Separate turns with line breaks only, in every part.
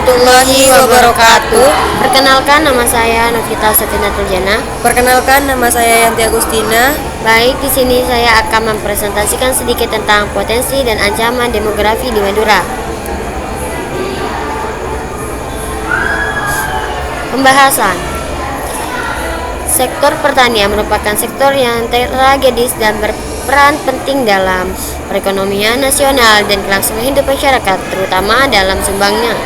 warahmatullahi wabarakatuh.
Perkenalkan, nama saya Novita Safina Tuljana.
Perkenalkan, nama saya Yanti Agustina.
Baik, di sini saya akan mempresentasikan sedikit tentang potensi dan ancaman demografi di Madura. Pembahasan. Sektor pertanian merupakan sektor yang strategis dan berperan penting dalam perekonomian nasional dan kelangsungan hidup masyarakat, terutama dalam sumbangnya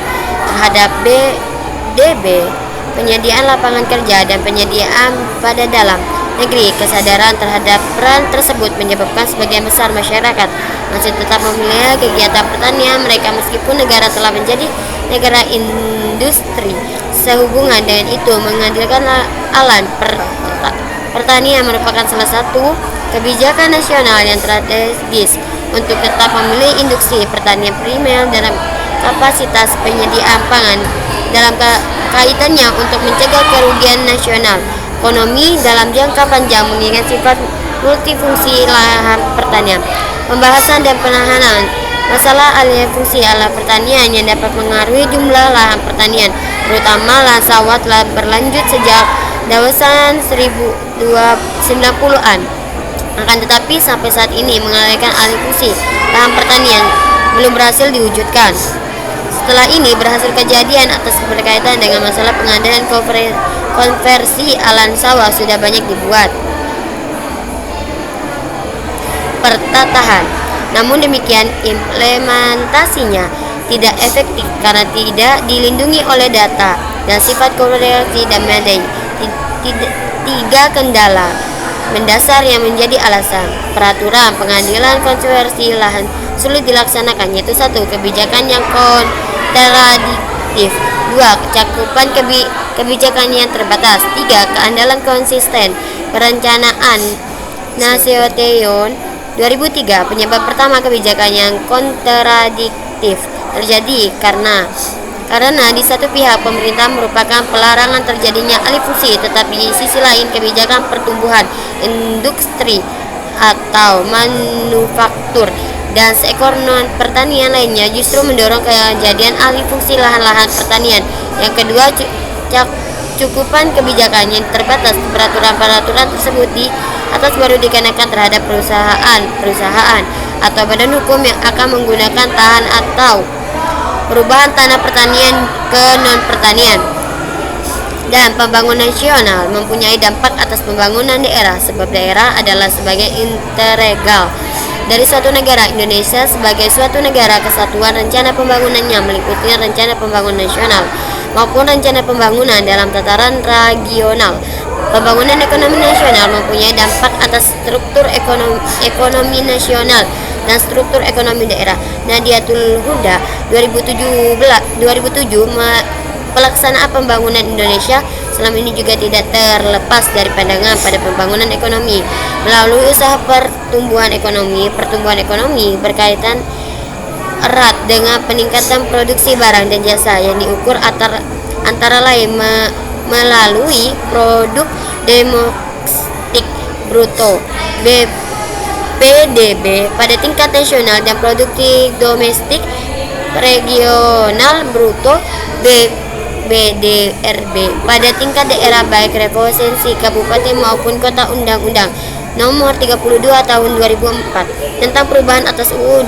terhadap PDB, penyediaan lapangan kerja, dan penyediaan pada dalam negeri. Kesadaran terhadap peran tersebut menyebabkan sebagian besar masyarakat masih tetap memelihara kegiatan pertanian mereka meskipun negara telah menjadi negara industri. Sehubungan dengan itu, mengandalkan alam pertanian merupakan salah satu kebijakan nasional yang strategis untuk tetap memilih industri pertanian primer dalam kapasitas penyediaan pangan dalam kaitannya untuk mencegah kerugian nasional ekonomi dalam jangka panjang mengingat sifat multifungsi lahan pertanian. Pembahasan dan penanganan masalah alih fungsi lahan pertanian yang dapat mengaruhi jumlah lahan pertanian, terutama lahan sawah, telah berlanjut sejak dawasan 1990-an. Akan tetapi sampai saat ini mengalihkan alih fungsi lahan pertanian belum berhasil diwujudkan. Setelah ini berhasil kejadian atas berkaitan dengan masalah pengadaan konversi lahan sawah sudah banyak dibuat. Pertatahan. Namun demikian implementasinya tidak efektif karena tidak dilindungi oleh data dan sifat korelasi dan memadai. Tiga kendala mendasar yang menjadi alasan peraturan pengadilan konversi lahan sulit dilaksanakan, yaitu 1. Kebijakan yang kontradiktif, 2. Cakupan kebijakan yang terbatas, 3. Keandalan konsisten. Perencanaan Nasution 2003. Penyebab pertama kebijakan yang kontradiktif terjadi karena di satu pihak pemerintah merupakan pelarangan terjadinya alih fungsi, tetapi di sisi lain kebijakan pertumbuhan industri atau manufaktur dan sektor non pertanian lainnya justru mendorong kejadian alih fungsi lahan-lahan pertanian. Yang kedua, cakupan kebijakan yang terbatas. Peraturan-peraturan tersebut di atas baru dikenakan terhadap perusahaan atau badan hukum yang akan menggunakan lahan atau perubahan tanah pertanian ke non-pertanian. Dan pembangunan nasional mempunyai dampak atas pembangunan daerah, sebab daerah adalah sebagai integral dari suatu negara. Indonesia sebagai suatu negara kesatuan, rencana pembangunannya meliputi rencana pembangunan nasional maupun rencana pembangunan dalam tataran regional. Pembangunan ekonomi nasional mempunyai dampak atas struktur ekonomi nasional dan struktur ekonomi daerah. Nadiatul Huda 2007 pelaksanaan pembangunan Indonesia selama ini juga tidak terlepas dari pandangan pada pembangunan ekonomi melalui usaha pertumbuhan ekonomi. Pertumbuhan ekonomi berkaitan erat dengan peningkatan produksi barang dan jasa yang diukur antara lain melalui produk domestik bruto PDB pada tingkat nasional dan produktif domestik regional bruto BDRB pada tingkat daerah baik representasi kabupaten maupun kota. Undang-Undang Nomor 32 Tahun 2004 tentang perubahan atas UU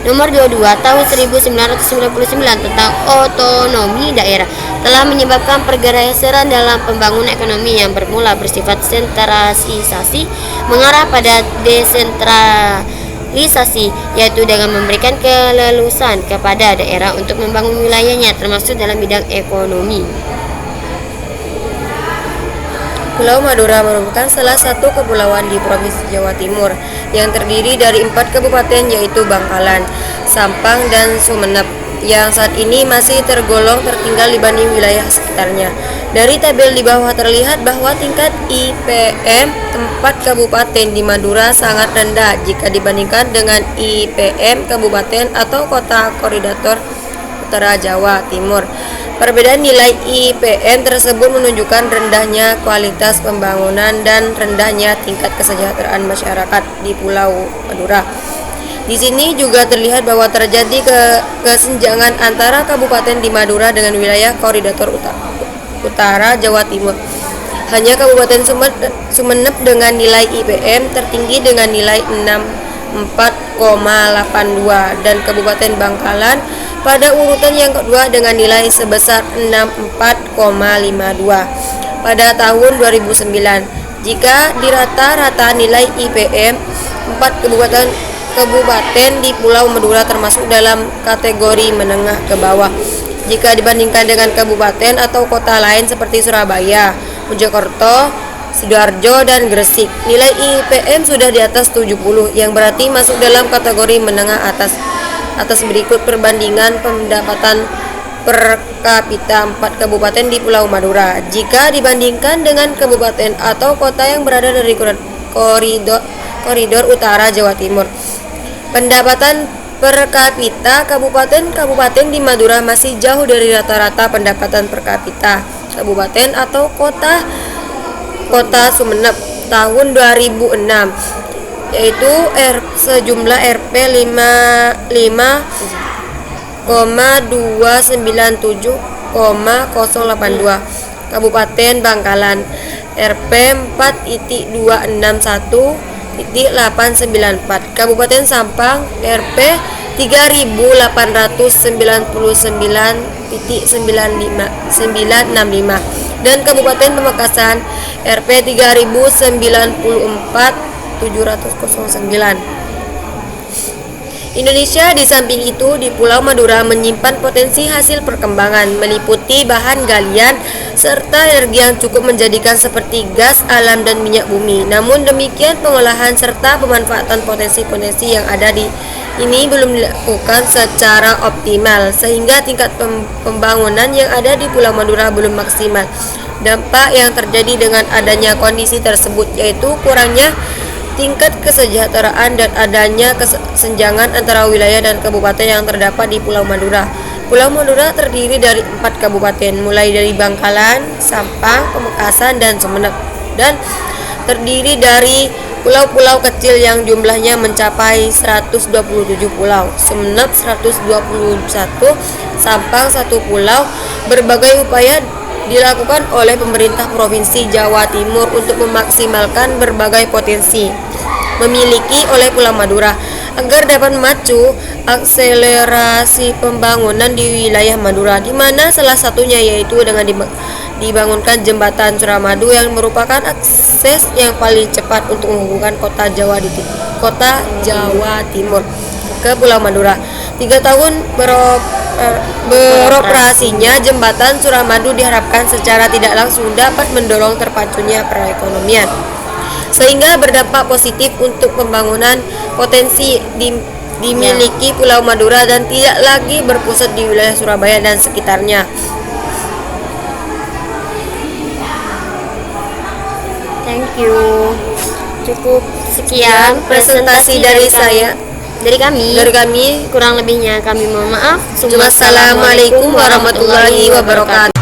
Nomor 22 Tahun 1999 tentang otonomi daerah telah menyebabkan pergeseran dalam pembangunan ekonomi yang bermula bersifat sentralisasi mengarah pada desentralisasi, yaitu dengan memberikan keleluasan kepada daerah untuk membangun wilayahnya termasuk dalam bidang ekonomi.
Pulau Madura merupakan salah satu kepulauan di Provinsi Jawa Timur yang terdiri dari 4 kabupaten, yaitu Bangkalan, Sampang, dan Sumeneb, yang saat ini masih tergolong tertinggal dibanding wilayah sekitarnya. Dari tabel di bawah terlihat bahwa tingkat IPM 4 kabupaten di Madura sangat rendah jika dibandingkan dengan IPM kabupaten atau kota koridor utara Jawa Timur. Perbedaan nilai IPM tersebut menunjukkan rendahnya kualitas pembangunan dan rendahnya tingkat kesejahteraan masyarakat di Pulau Madura. Di sini juga terlihat bahwa terjadi kesenjangan antara kabupaten di Madura dengan wilayah koridor utara Jawa Timur. Hanya Kabupaten Sumeneb dengan nilai IPM tertinggi dengan nilai 64,82 dan Kabupaten Bangkalan pada urutan yang kedua dengan nilai sebesar 64,52 pada tahun 2009. Jika dirata-rata nilai IPM 4 kabupaten di Pulau Madura termasuk dalam kategori menengah ke bawah. Jika dibandingkan dengan kabupaten atau kota lain seperti Surabaya, Mojokerto, Sidoarjo, dan Gresik, nilai IPM sudah di atas 70, yang berarti masuk dalam kategori menengah atas. Berikut perbandingan pendapatan per kapita 4 kabupaten di Pulau Madura jika dibandingkan dengan kabupaten atau kota yang berada dari koridor utara Jawa Timur. Pendapatan per kapita kabupaten di Madura masih jauh dari rata-rata pendapatan per kapita kabupaten atau kota Sumeneb tahun 2006, yaitu sejumlah Rp 55,297,082. Kabupaten Bangkalan Rp 4.261.894. Kabupaten Sampang Rp 3.899.965 dan Kabupaten Pamekasan Rp 3.094.709. Indonesia di samping itu di Pulau Madura menyimpan potensi hasil perkembangan meliputi bahan galian serta energi yang cukup menjadikan seperti gas alam dan minyak bumi. Namun demikian pengolahan serta pemanfaatan potensi-potensi yang ada ini belum dilakukan secara optimal sehingga tingkat pembangunan yang ada di Pulau Madura belum maksimal. Dampak yang terjadi dengan adanya kondisi tersebut yaitu kurangnya tingkat kesejahteraan dan adanya kesenjangan antara wilayah dan kabupaten yang terdapat di Pulau Madura. Pulau Madura terdiri dari 4 kabupaten, mulai dari Bangkalan, Sampang, Pamekasan, dan Sumeneb, dan terdiri dari pulau-pulau kecil yang jumlahnya mencapai 127 pulau. Sumeneb 121, Sampang 1 pulau. Berbagai upaya dilakukan oleh pemerintah Provinsi Jawa Timur untuk memaksimalkan berbagai potensi memiliki oleh Pulau Madura agar dapat memacu akselerasi pembangunan di wilayah Madura, di mana salah satunya yaitu dengan dibangunkan jembatan Suramadu yang merupakan akses yang paling cepat untuk menghubungkan kota Jawa Timur ke Pulau Madura. 3 tahun beroperasinya jembatan Suramadu diharapkan secara tidak langsung dapat mendorong terpacunya perekonomian sehingga berdampak positif untuk pembangunan potensi dimiliki Pulau Madura dan tidak lagi berpusat di wilayah Surabaya dan sekitarnya.
Thank you. Cukup sekian presentasi dari kami. Kurang lebihnya kami mohon maaf.
Wassalamualaikum warahmatullahi wabarakatuh.